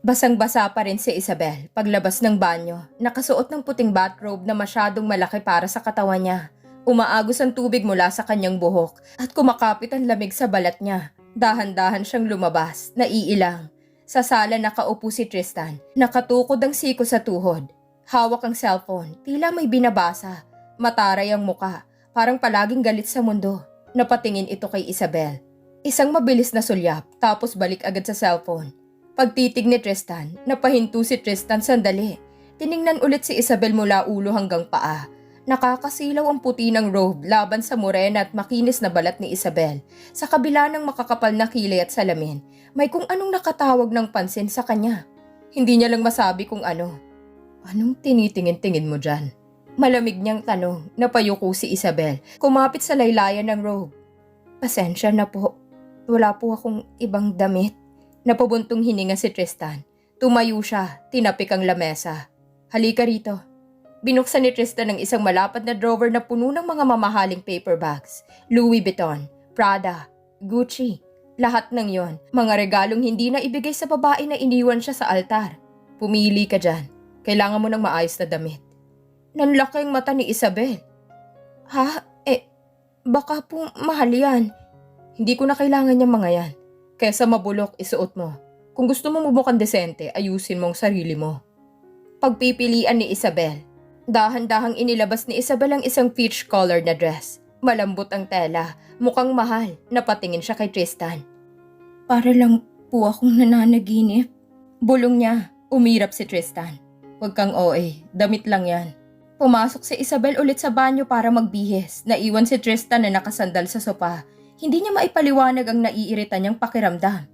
Basang-basa pa rin si Isabel paglabas ng banyo, nakasuot ng puting bathrobe na masyadong malaki para sa katawan niya. Umaagos ang tubig mula sa kanyang buhok at kumakapit ang lamig sa balat niya. Dahan-dahan siyang lumabas, naiilang. Sa sala nakaupo si Tristan, nakatukod ang siko sa tuhod. Hawak ang cellphone, tila may binabasa. Mataray ang muka, parang palaging galit sa mundo. Napatingin ito kay Isabel. Isang mabilis na sulyap, tapos balik agad sa cellphone. Pagtitig ni Tristan, napahinto si Tristan sandali. Tiningnan ulit si Isabel mula ulo hanggang paa. Nakakasilaw ang puti ng robe laban sa morena at makinis na balat ni Isabel. Sa kabila ng makakapal na kilay at salamin, may kung anong nakatawag ng pansin sa kanya. Hindi niya lang masabi kung ano. Anong tinitingin-tingin mo dyan? Malamig niyang tanong, napayuko si Isabel, kumapit sa laylayan ng robe. Pasensya na po, wala po akong ibang damit. Napabuntong hininga si Tristan. Tumayo siya, tinapik ang lamesa. Halika rito. Binuksan ni Tristan ang isang malapad na drawer na puno ng mga mamahaling paper bags. Louis Vuitton, Prada, Gucci. Lahat ng yon, mga regalong hindi na ibigay sa babae na iniwan siya sa altar. Pumili ka dyan. Kailangan mo ng maayos na damit. Nanlaki ang mata ni Isabel. Ha? Baka po mahal yan. Hindi ko na kailangan yung mga yan. Kesa mabulok, isuot mo. Kung gusto mo mukhang desente, ayusin mong sarili mo. Pagpipilian ni Isabel. Dahan-dahang inilabas ni Isabel ang isang peach-colored na dress. Malambot ang tela, mukhang mahal. Napatingin siya kay Tristan. Para lang po akong nananaginip. Bulong niya, umirap si Tristan. Huwag kang OA, damit lang yan. Pumasok si Isabel ulit sa banyo para magbihis. Naiwan si Tristan na nakasandal sa sopa. Hindi niya maipaliwanag ang naiirita niyang pakiramdam.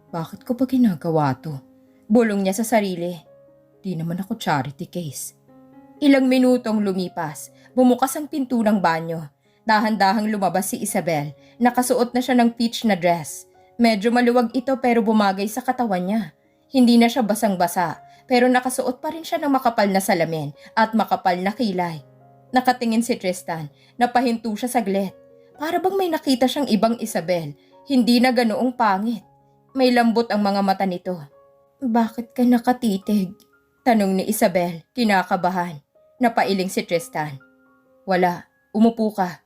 Bakit ko ba ginagawa to? Bulong niya sa sarili. Di naman ako charity case. Ilang minutong lumipas, bumukas ang pinto ng banyo. Dahan-dahang lumabas si Isabel. Nakasuot na siya ng peach na dress. Medyo maluwag ito pero bumagay sa katawan niya. Hindi na siya basang-basa, pero nakasuot pa rin siya ng makapal na salamin at makapal na kilay. Nakatingin si Tristan, napahinto siya saglit. Para bang may nakita siyang ibang Isabel, hindi na ganoong pangit. May lambot ang mga mata nito. Bakit ka nakatitig? Tanong ni Isabel, kinakabahan. Napailing si Tristan. Wala, umupo ka.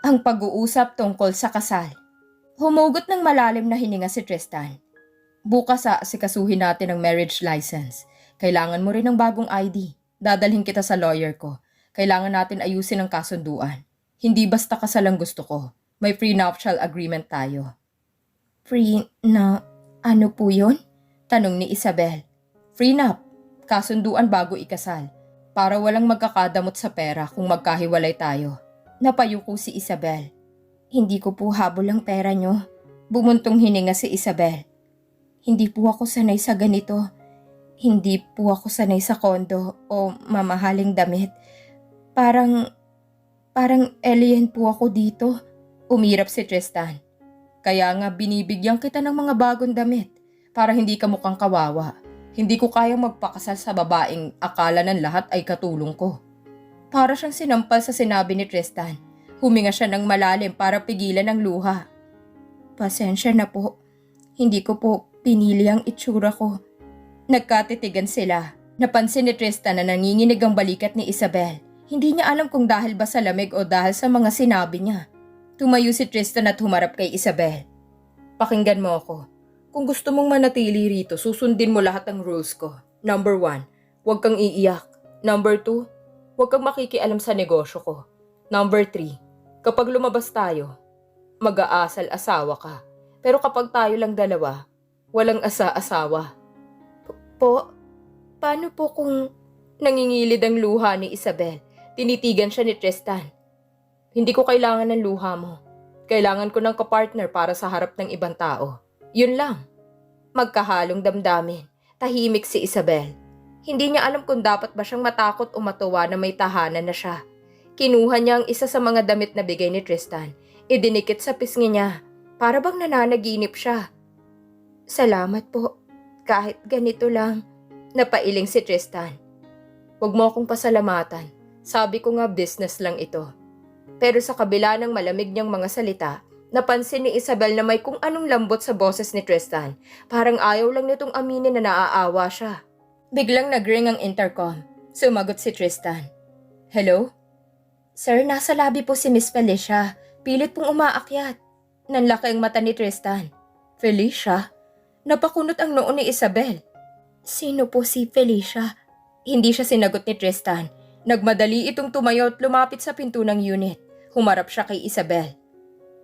Ang pag-uusap tungkol sa kasal. Humugot ng malalim na hininga si Tristan. Bukas asikasuhin natin ang marriage license. Kailangan mo rin ng bagong ID. Dadalhin kita sa lawyer ko. Kailangan natin ayusin ang kasunduan. Hindi basta kasal ang gusto ko. May prenuptial agreement tayo. Ano po yun? Tanong ni Isabel. Prenup. Kasunduan bago ikasal. Para walang magkakadamot sa pera kung magkahiwalay tayo. Napayuko si Isabel. Hindi ko po habol ang pera nyo. Bumuntong hininga si Isabel. Hindi po ako sanay sa ganito. Hindi po ako sanay sa kondo o mamahaling damit. Parang alien po ako dito. Umirap si Tristan. Kaya nga binibigyan kita ng mga bagong damit para hindi ka mukhang kawawa. Hindi ko kayang magpakasal sa babaeng akala ng lahat ay katulong ko. Para siyang sinampal sa sinabi ni Tristan. Huminga siya ng malalim para pigilan ang luha. Pasensya na po. Hindi ko po pinili ang itsura ko. Nagkatitigan sila. Napansin ni Tristan na nanginginig ang balikat ni Isabel. Hindi niya alam kung dahil ba sa lamig o dahil sa mga sinabi niya. Tumayo si Tristan at humarap kay Isabel. Pakinggan mo ako. Kung gusto mong manatili rito, susundin mo lahat ng rules ko. Number 1, huwag kang iiyak. Number 2, huwag kang makikialam sa negosyo ko. Number 3, kapag lumabas tayo, mag-aasal-asawa ka. Pero kapag tayo lang dalawa, walang asa-asawa. Paano po kung nangingilid ang luha ni Isabel? Tinitigan siya ni Tristan. Hindi ko kailangan ng luha mo. Kailangan ko ng kapartner para sa harap ng ibang tao. Yun lang. Magkahalong damdamin. Tahimik si Isabel. Hindi niya alam kung dapat ba siyang matakot o matuwa na may tahanan na siya. Kinuha niya ang isa sa mga damit na bigay ni Tristan. Idinikit sa pisngi niya. Para bang nananaginip siya. Salamat po. Kahit ganito lang. Napailing si Tristan. Huwag mo akong pasalamatan. Sabi ko nga business lang ito. Pero sa kabila ng malamig niyang mga salita, Napansin ni Isabel na may kung anong lambot sa boses ni Tristan. Parang ayaw lang nitong aminin na naaawa siya. Biglang nag-ring ang intercom. Sumagot si Tristan. Hello? Sir, nasa lobby po si Miss Felicia. Pilit pong umaakyat. Nanlaki ang mata ni Tristan. Felicia? Napakunot ang noo ni Isabel. Sino po si Felicia? Hindi siya sinagot ni Tristan. Nagmadali itong tumayo at lumapit sa pinto ng unit. Humarap siya kay Isabel.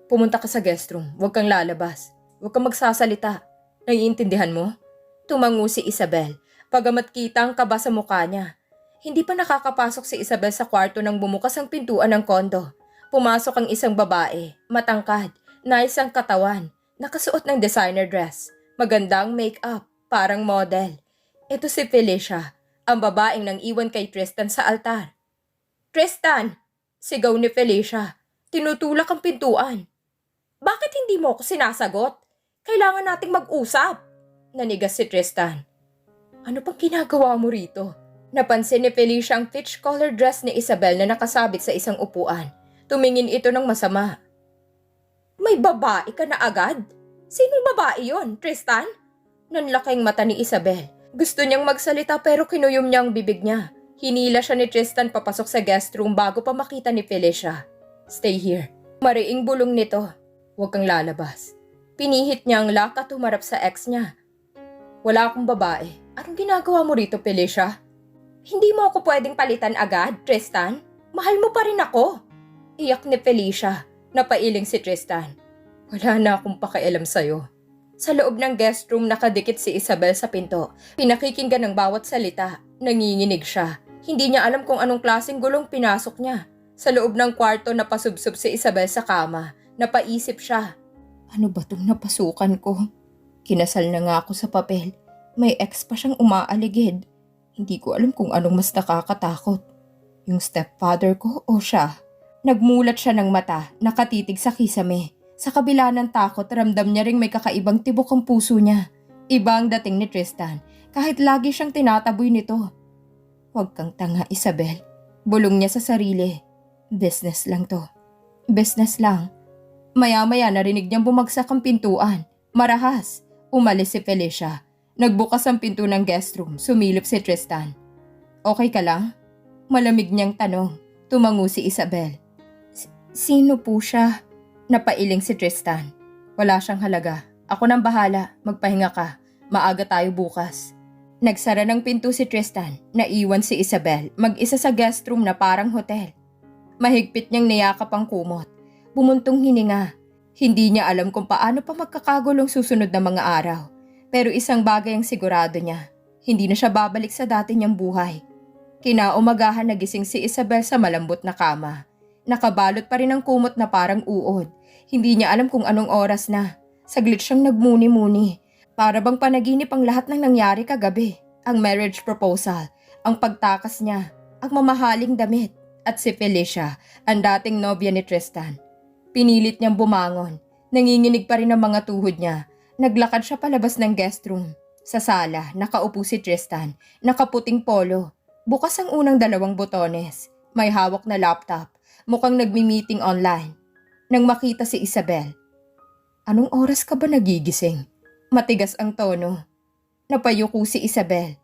Pumunta ka sa guest room. Huwag kang lalabas. Huwag kang magsasalita. Naiintindihan mo? Tumango si Isabel. Pagamat kita ang kaba sa mukha niya. Hindi pa nakakapasok si Isabel sa kwarto nang bumukas ang pintuan ng kondo. Pumasok ang isang babae, matangkad, nice ang katawan, nakasuot ng designer dress, magandang make-up, parang model. Ito si Felicia, ang babaeng nang iwan kay Tristan sa altar. Tristan! Sigaw ni Felicia. Tinutulak ang pintuan. Bakit hindi mo ako sinasagot? Kailangan nating mag-usap. Nanigas si Tristan. Ano pang ginagawa mo rito? Napansin ni Felicia ang peach color dress ni Isabel na nakasabit sa isang upuan. Tumingin ito ng masama. May babae ka na agad? Sinong babae yon, Tristan? Nanlaking mata ni Isabel. Gusto niyang magsalita pero kinuyom niya ang bibig niya. Hinila siya ni Tristan papasok sa guest room bago pa makita ni Felicia. Stay here. Mariing bulong nito. Huwag kang lalabas. Pinihit niya ang lock at humarap sa ex niya. Wala akong babae. Anong ginagawa mo rito, Felicia? Hindi mo ako pwedeng palitan agad, Tristan. Mahal mo pa rin ako. Iyak ni Felicia. Napailing si Tristan. Wala na akong pakialam sa'yo. Sa loob ng guest room nakadikit si Isabel sa pinto. Pinakikinggan ng bawat salita. Nanginginig siya. Hindi niya alam kung anong klaseng gulong pinasok niya. Sa loob ng kwarto napasubsob si Isabel sa kama. Napaisip siya. Ano ba tong napasukan ko? Kinasal na nga ako sa papel. May ex pa siyang umaaligid. Hindi ko alam kung anong mas nakakatakot. Yung stepfather ko o siya? Nagmulat siya ng mata, nakatitig sa kisame. Sa kabila ng takot, ramdam niya ring may kakaibang tibok ang puso niya. Iba ang dating ni Tristan, kahit lagi siyang tinataboy nito. Huwag kang tanga, Isabel. Bulong niya sa sarili. Business lang to. Business lang. Maya-maya narinig niyang bumagsak ang pintuan. Marahas. Umalis si Felicia. Nagbukas ang pinto ng guest room. Sumilip si Tristan. Okay ka lang? Malamig niyang tanong. Tumango si Isabel. Sino po siya? Napailing si Tristan. Wala siyang halaga. Ako nang bahala. Magpahinga ka. Maaga tayo bukas. Nagsara ng pinto si Tristan. Naiwan si Isabel. Mag-isa sa guest room na parang hotel. Mahigpit niyang niyakap ang kumot. Bumuntong hininga. Hindi niya alam kung paano pa magkakagulong susunod na mga araw. Pero isang bagay ang sigurado niya. Hindi na siya babalik sa dati niyang buhay. Kinaumagahan nagising si Isabel sa malambot na kama. Nakabalot pa rin ang kumot na parang uod. Hindi niya alam kung anong oras na. Saglit siyang nagmuni-muni. Para bang panaginip ang lahat ng nangyari kagabi. Ang marriage proposal, ang pagtakas niya, ang mamahaling damit, at si Felicia, ang dating nobya ni Tristan. Pinilit niyang bumangon. Nanginginig pa rin ang mga tuhod niya. Naglakad siya palabas ng guest room. Sa sala, nakaupo si Tristan. Nakaputing polo. Bukas ang unang 2 botones. May hawak na laptop. Mukhang nagmi-meeting online. Nang makita si Isabel. Anong oras ka ba nagigising? Matigas ang tono. Napayuko si Isabel.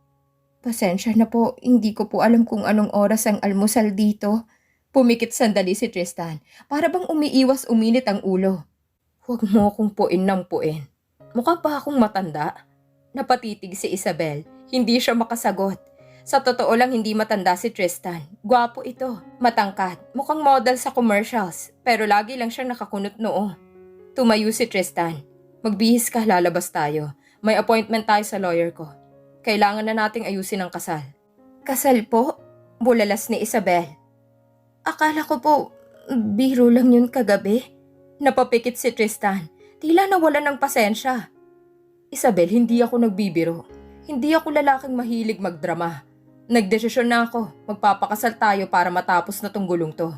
Pasensya na po, hindi ko po alam kung anong oras ang almusal dito. Pumikit sandali si Tristan, para bang umiiwas uminit ang ulo. Huwag mo akong puin ng puin. Mukha pa akong matanda. Napatitig si Isabel, hindi siya makasagot. Sa totoo lang hindi matanda si Tristan. Gwapo ito, matangkad, mukhang model sa commercials, pero lagi lang siyang nakakunot noo. Tumayo si Tristan. Magbihis ka, lalabas tayo. May appointment tayo sa lawyer ko. Kailangan na nating ayusin ang kasal. Kasal po? Bulalas ni Isabel. Akala ko po, biro lang yun kagabi. Napapikit si Tristan. Tila nawala ng pasensya. Isabel, hindi ako nagbibiro. Hindi ako lalaking mahilig magdrama. Nagdesisyon na ako. Magpapakasal tayo para matapos na tong gulong to.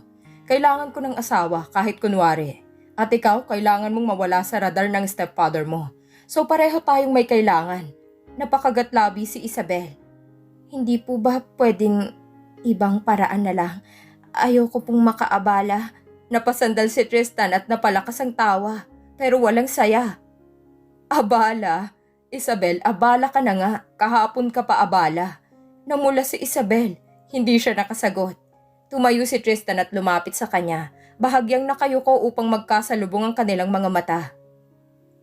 Kailangan ko ng asawa kahit kunwari. At ikaw, kailangan mong mawala sa radar ng stepfather mo. So pareho tayong may kailangan. Napakagatlabi si Isabel. Hindi po ba pwedeng ibang paraan na lang? Ayoko pong makaabala. Napasandal si Tristan at napalakas ang tawa, pero walang saya. Abala? Isabel, abala ka na nga. Kahapon ka pa abala. Namula si Isabel. Hindi siya nakasagot. Tumayo si Tristan at lumapit sa kanya. Bahagyang nakayuko upang magkasalubong ang kanilang mga mata.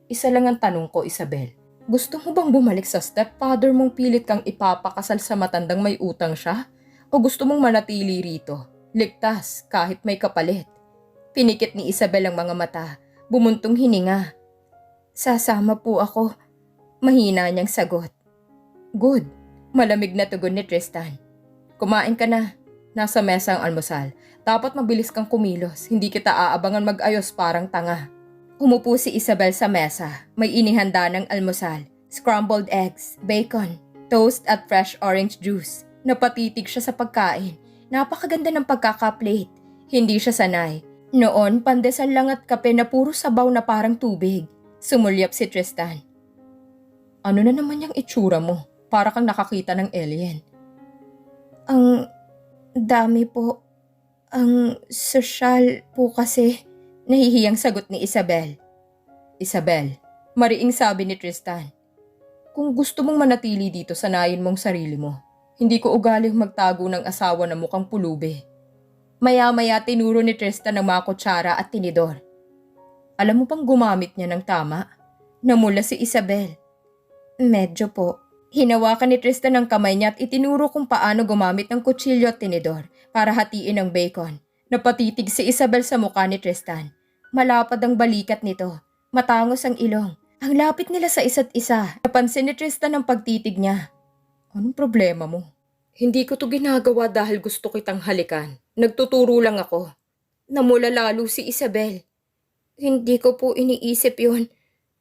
Isa lang ang tanong ko, Isabel. Gusto mo bang bumalik sa stepfather mong pilit kang ipapakasal sa matandang may utang siya? O gusto mong manatili rito? Ligtas, kahit may kapalit. Pinikit ni Isabel ang mga mata. Bumuntong hininga. Sasama po ako. Mahina niyang sagot. Good. Malamig na tugon ni Tristan. Kumain ka na. Nasa mesa ang almusal. Dapat mabilis kang kumilos. Hindi kita aabangan mag-ayos parang tanga. Umupo si Isabel sa mesa. May inihanda ng almusal. Scrambled eggs, bacon, toast at fresh orange juice. Napatitig siya sa pagkain. Napakaganda ng pagkaka-plate. Hindi siya sanay. Noon, pandesal lang at kape na puro sabaw na parang tubig. Sumulyap si Tristan. Ano na naman yung itsura mo? Para kang nakakita ng alien. Ang dami po. Ang sosyal po kasi. Nahihiyang sagot ni Isabel. Isabel, mariing sabi ni Tristan. Kung gusto mong manatili dito, sanayin mong sarili mo. Hindi ko ugaling magtago ng asawa na mukhang pulubi. Maya-maya tinuro ni Tristan ng mga kutsara at tinidor. Alam mo bang gumamit niya ng tama? Namula si Isabel. Medyo po. Hinawakan ni Tristan ang kamay niya at itinuro kung paano gumamit ng kutsilyo at tinidor para hatiin ang bacon. Napatitig si Isabel sa mukha ni Tristan. Malapad ang balikat nito. Matangos ang ilong. Ang lapit nila sa isa't isa. Napansin ni Tristan ang pagtitig niya. Anong problema mo? Hindi ko to ginagawa dahil gusto kitang halikan. Nagtuturo lang ako. Namula lalo si Isabel. Hindi ko po iniisip yun.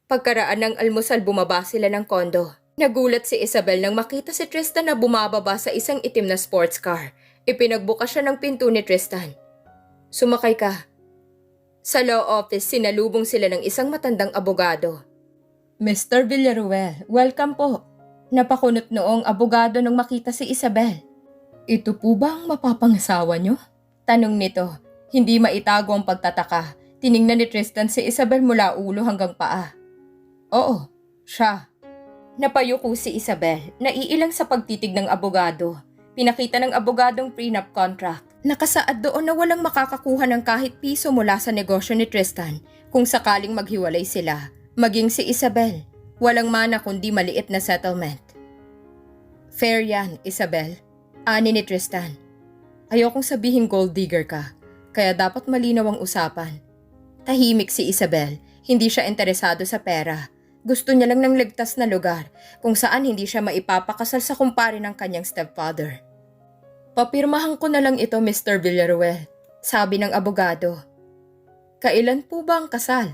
Pagkaraan ng almusal, bumaba sila ng kondo. Nagulat si Isabel nang makita si Tristan na bumababa sa isang itim na sports car. Ipinagbukas siya ng pinto ni Tristan. Sumakay ka. Sa law office, sinalubong sila ng isang matandang abogado. Mr. Villaruel, welcome po. Napakunot noong abogado nang makita si Isabel. Ito po ba ang mapapangasawa niyo? Tanong nito. Hindi maitago ang pagtataka. Tiningnan ni Tristan si Isabel mula ulo hanggang paa. Oo, siya. Napayuko si Isabel, naiilang sa pagtitig ng abogado. Pinakita ng abogadong prenup contract. Nakasaad doon na walang makakakuha ng kahit piso mula sa negosyo ni Tristan kung sakaling maghiwalay sila. Maging si Isabel, walang mana kundi maliit na settlement. Fair yan, Isabel. Ani ni Tristan. Ayokong sabihin gold digger ka, kaya dapat malinaw ang usapan. Tahimik si Isabel, hindi siya interesado sa pera. Gusto niya lang ng ligtas na lugar kung saan hindi siya maipapakasal sa kumpare ng kanyang stepfather. Papirmahan ko na lang ito, Mr. Villaruel, sabi ng abogado. Kailan po ba ang kasal?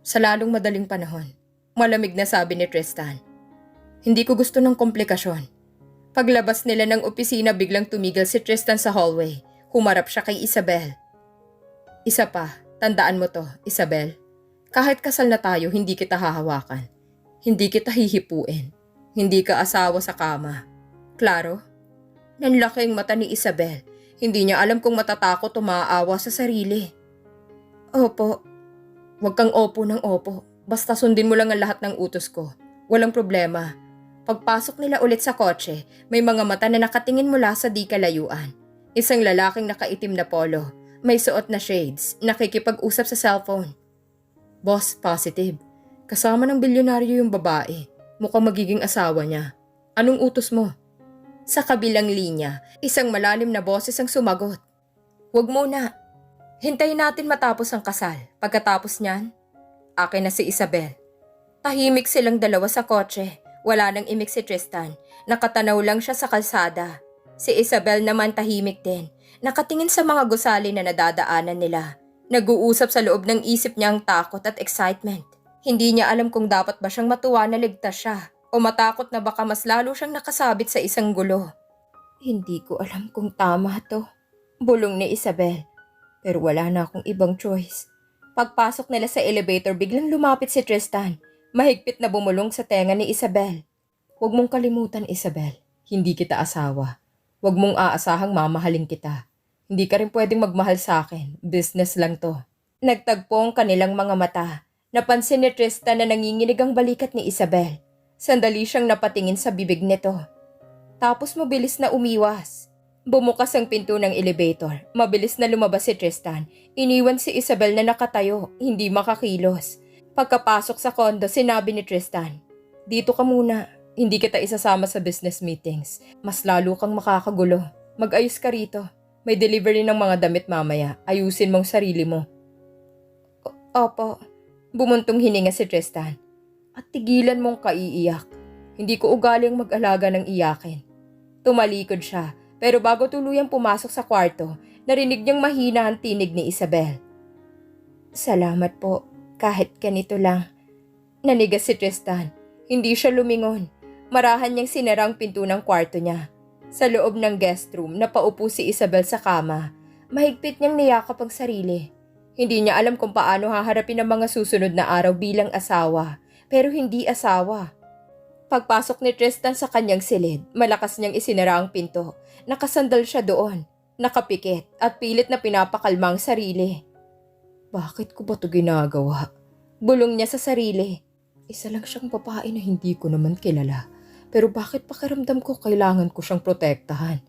Sa lalong madaling panahon, malamig na sabi ni Tristan. Hindi ko gusto ng komplikasyon. Paglabas nila ng opisina, biglang tumigil si Tristan sa hallway. Humarap siya kay Isabel. Isa pa, tandaan mo to, Isabel. Kahit kasal na tayo, hindi kita hahawakan. Hindi kita hihipuin. Hindi ka asawa sa kama. Klaro? Nanlaki ang mata ni Isabel. Hindi niya alam kung matatakot o maaawa sa sarili. Opo. Huwag kang opo ng opo. Basta sundin mo lang ang lahat ng utos ko. Walang problema. Pagpasok nila ulit sa kotse, may mga mata na nakatingin mula sa di kalayuan. Isang lalaking nakaitim na polo. May suot na shades. Nakikipag-usap sa cellphone. Boss, positive. Kasama ng bilyonaryo yung babae. Mukhang magiging asawa niya. Anong utos mo? Sa kabilang linya, isang malalim na boses ang sumagot. Huwag muna. Hintayin natin matapos ang kasal. Pagkatapos niyan, akin na si Isabel. Tahimik silang dalawa sa kotse. Wala nang imik si Tristan. Nakatanaw lang siya sa kalsada. Si Isabel naman tahimik din. Nakatingin sa mga gusali na nadadaanan nila. Nag-uusap sa loob ng isip niya ang takot at excitement. Hindi niya alam kung dapat ba siyang matuwa na ligtas siya o matakot na baka mas lalo siyang nakasabit sa isang gulo. Hindi ko alam kung tama to, bulong ni Isabel. Pero wala na akong ibang choice. Pagpasok nila sa elevator, biglang lumapit si Tristan. Mahigpit na bumulong sa tenga ni Isabel. Huwag mong kalimutan, Isabel. Hindi kita asawa. Huwag mong aasahang mamahalin kita. Hindi ka rin pwedeng magmahal sa akin. Business lang to. Nagtagpo ang kanilang mga mata. Napansin ni Tristan na nanginginig ang balikat ni Isabel. Sandali siyang napatingin sa bibig nito. Tapos mabilis na umiwas. Bumukas ang pinto ng elevator. Mabilis na lumabas si Tristan. Iniwan si Isabel na nakatayo, hindi makakilos. Pagkapasok sa kondo, sinabi ni Tristan, "Dito ka muna. Hindi kita isasama sa business meetings. Mas lalo kang makakagulo. Mag-ayos ka rito. May delivery ng mga damit mamaya. Ayusin mong sarili mo." Opo. Bumuntong hininga si Tristan. At tigilan mong kaiiyak. Hindi ko ugaling mag-alaga ng iyakin. Tumalikod siya, pero bago tuluyang pumasok sa kwarto, narinig niyang mahina ang tinig ni Isabel. "Salamat po, kahit ganito lang." Nanigas si Tristan. Hindi siya lumingon. Marahan niyang sinara ang pinto ng kwarto niya. Sa loob ng guest room, napaupo si Isabel sa kama. Mahigpit niyang niyakap ang sarili. Hindi niya alam kung paano haharapin ang mga susunod na araw bilang asawa, pero hindi asawa. Pagpasok ni Tristan sa kanyang silid, malakas niyang isinara ang pinto. Nakasandal siya doon, nakapikit at pilit na pinapakalma ang sarili. Bakit ko ba ito ginagawa? Bulong niya sa sarili. Isa lang siyang babae na hindi ko naman kilala. Pero bakit pakiramdam ko kailangan ko siyang protektahan?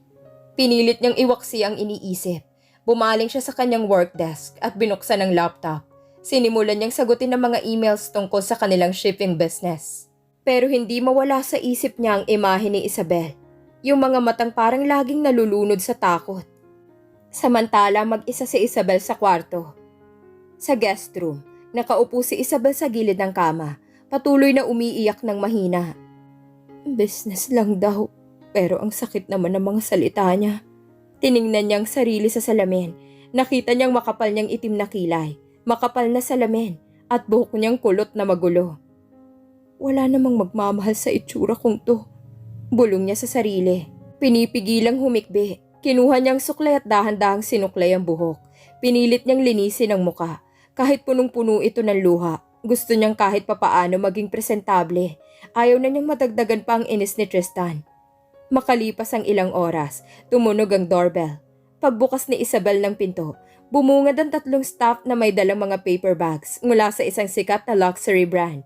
Pinilit niyang iwaksi ang iniisip. Bumaling siya sa kanyang work desk at binuksan ang laptop. Sinimulan niyang sagutin ang mga emails tungkol sa kanilang shipping business. Pero hindi mawala sa isip niya ang imahe ni Isabel. Yung mga matang parang laging nalulunod sa takot. Samantala mag-isa si Isabel sa kwarto. Sa guest room, nakaupo si Isabel sa gilid ng kama. Patuloy na umiiyak ng mahina. Business lang daw, pero ang sakit naman ng mga salita niya. Tiningnan niyang sarili sa salamin. Nakita niyang makapal niyang itim na kilay, makapal na salamin, at buhok niyang kulot na magulo. Wala namang magmamahal sa itsura kong to. Bulong niya sa sarili. Pinipigilang humikbi. Kinuha niyang suklay at dahan-dahang sinuklay ang buhok. Pinilit niyang linisin ang muka. Kahit punong-puno ito ng luha, gusto niyang kahit papaano maging presentable. Ayaw na niyang madagdagan pa ang inis ni Tristan. Makalipas ang ilang oras, tumunog ang doorbell. Pagbukas ni Isabel ng pinto, bumungad ang 3 staff na may dalang mga paper bags mula sa isang sikat na luxury brand.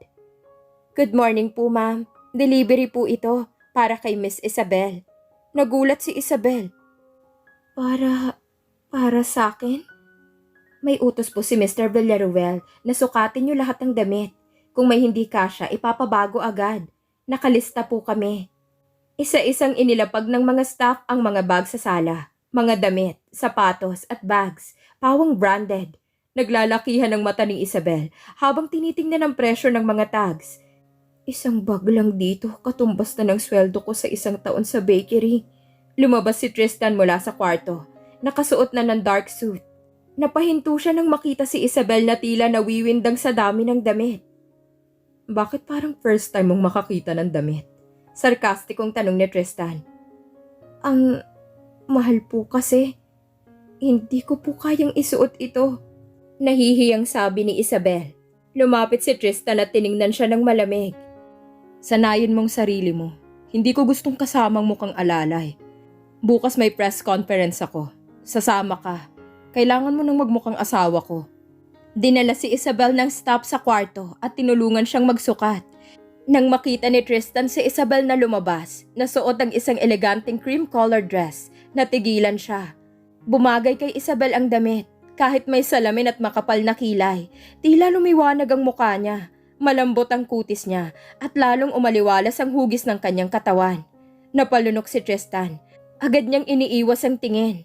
Good morning po, ma'am. Delivery po ito para kay Miss Isabel. Nagulat si Isabel. Para sa akin? May utos po si Mr. Villaruel na sukatin niyo lahat ng damit. Kung may hindi kasya, ipapabago agad. Nakalista po kami. Isa-isang inilapag ng mga staff ang mga bag sa sala, mga damit, sapatos at bags, pawang branded. Naglalakihan ang mata ni Isabel habang tinitingnan ang presyo ng mga tags. Isang bag lang dito, katumbas na ng sweldo ko sa 1 taon sa bakery. Lumabas si Tristan mula sa kwarto, nakasuot na ng dark suit. Napahinto siya nang makita si Isabel na tila nawiwindang sa dami ng damit. Bakit parang first time mong makakita ng damit? Sarkastikong tanong ni Tristan. Ang mahal po kasi. Hindi ko po kayang isuot ito. Nahihiyang sabi ni Isabel. Lumapit si Tristan at tiningnan siya ng malamig. Sanayin mong sarili mo. Hindi ko gustong kasamang mukhang alalay. Bukas may press conference ako. Sasama ka. Kailangan mo nang magmukhang asawa ko. Dinala si Isabel ng staff sa kwarto at tinulungan siyang magsukat. Nang makita ni Tristan si Isabel na lumabas, nasuot ang isang eleganteng cream-colored dress, natigilan siya. Bumagay kay Isabel ang damit, kahit may salamin at makapal na kilay. Tila lumiwanag ang mukha niya, malambot ang kutis niya, at lalong umaliwalas ang hugis ng kanyang katawan. Napalunok si Tristan. Agad niyang iniiwas ang tingin.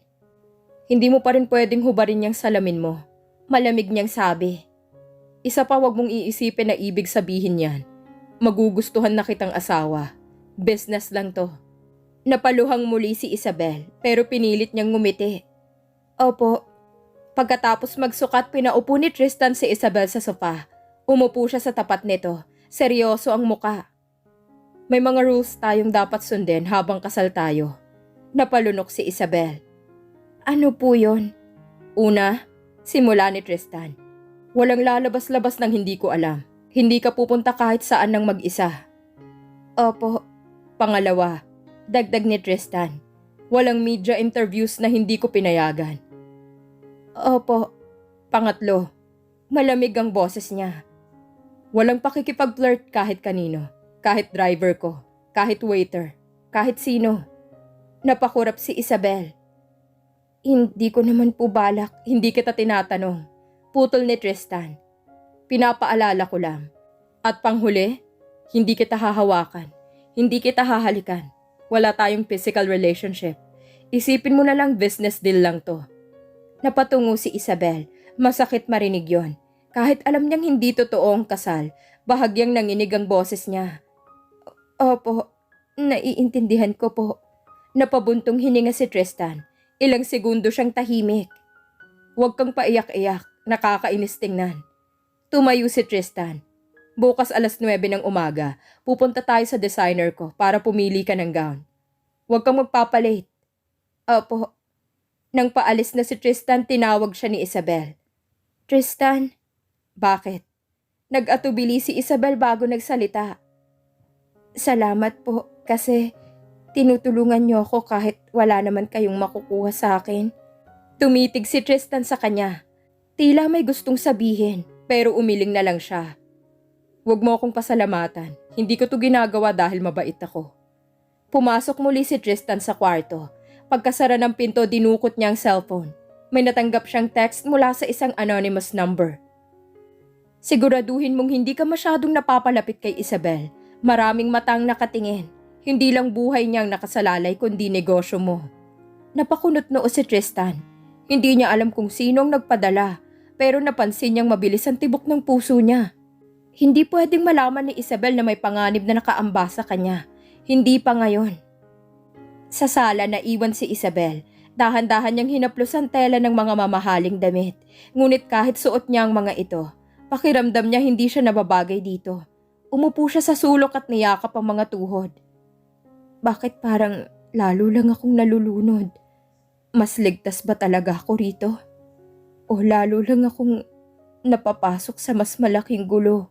Hindi mo pa rin pwedeng hubarin niyang salamin mo. Malamig niyang sabi. Isa pa, wag mong iisipin na ibig sabihin yan. Magugustuhan na kitang asawa. Business lang to. Napaluhang muli si Isabel pero pinilit niyang ngumiti. Opo. Pagkatapos magsukat, pinaupo ni Tristan si Isabel sa sofa. Umupo siya sa tapat nito. Seryoso ang muka. May mga rules tayong dapat sundin habang kasal tayo. Napalunok si Isabel. Ano po yon? Una, simula ni Tristan. Walang lalabas-labas ng hindi ko alam. Hindi ka pupunta kahit saan ng mag-isa. Opo. Pangalawa, dagdag ni Tristan. Walang media interviews na hindi ko pinayagan. Opo. Pangatlo, malamig ang boses niya. Walang pakikipag-flirt kahit kanino, kahit driver ko, kahit waiter, kahit sino. Napakurap si Isabel. Hindi ko naman po balak, hindi kita tinatanong. Putol ni Tristan. Pinapaalala ko lang. At panghuli, hindi kita hahawakan, hindi kita hahalikan. Wala tayong physical relationship. Isipin mo na lang business deal lang to. Napatungo si Isabel. Masakit marinig yon. Kahit alam niyang hindi totoo ang kasal, bahagyang nanginig ang boses niya. Opo, naiintindihan ko po. Napabuntong hininga si Tristan. Ilang segundo siyang tahimik. Huwag kang paiyak-iyak, nakakainis tingnan. Tumayo si Tristan. Bukas 9:00 ng umaga, pupunta tayo sa designer ko para pumili ka ng gown. Huwag kang magpapalate. Opo. Nang paalis na si Tristan, tinawag siya ni Isabel. Tristan, bakit? Nag-atubili si Isabel bago nagsalita. Salamat po kasi tinutulungan niyo ako kahit wala naman kayong makukuha sa akin. Tumitig si Tristan sa kanya. Tila may gustong sabihin pero umiling na lang siya. Huwag mo akong pasalamatan. Hindi ko to ginagawa dahil mabait ako. Pumasok muli si Tristan sa kwarto. Pagkasara ng pinto, dinukot niya ang cellphone. May natanggap siyang text mula sa isang anonymous number. Siguraduhin mong hindi ka masyadong napapalapit kay Isabel. Maraming matang nakatingin. Hindi lang buhay niyang nakasalalay kundi negosyo mo. Napakunot noo si Tristan. Hindi niya alam kung sinong nagpadala, pero napansin niyang mabilis ang tibok ng puso niya. Hindi pwedeng malaman ni Isabel na may panganib na nakaamba sa kanya. Hindi pa ngayon. Sa sala naiwan si Isabel. Dahan-dahan niyang hinaplos ang tela ng mga mamahaling damit. Ngunit kahit suot niya ang mga ito, pakiramdam niya hindi siya nababagay dito. Umupo siya sa sulok at niyakap ang mga tuhod. Bakit parang lalo lang akong nalulunod? Mas ligtas ba talaga ako rito? O lalo lang akong napapasok sa mas malaking gulo?